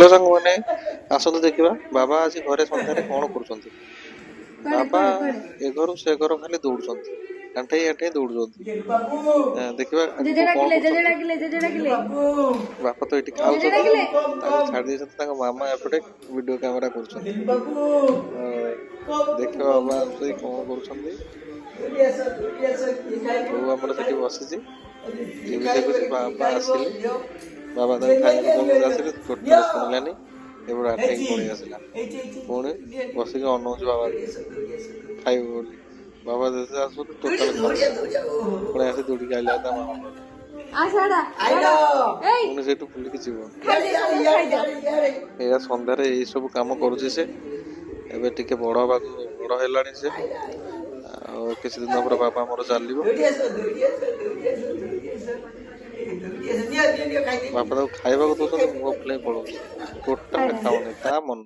hello सांग मैंने आसतु देखा बाबा आज घरे सन्धारे कौन कर बाबा ए घर से घर खाली दौड़ आंठाई आंठाई दौड़ देखा बापा तो ये खाऊ छाड़ी मामा एपटे वीडियो कैमेरा कर देख बाबा से कौन कर बसी टीवी देखुची बाबा आसिले बाबा खाई आसिले टोटाल शुणिलानी एबुड़ा आठेक पड़े आसला पुणी बसिक अनौच बाबा खाइब बोली बाबा जैसे आसु टोटाल पुणी आसी दौड़ी आइला ता मामा पुणी से बुलिकी जीव या सन्धार यही सब कम करुचे से एबे टिके बड़ हवा बड़ है से किसी दिन पर बाबा मोर चलो बापा तो खाइबा दौरान मुह फुल पड़ो टोटाल खाऊनी ता मन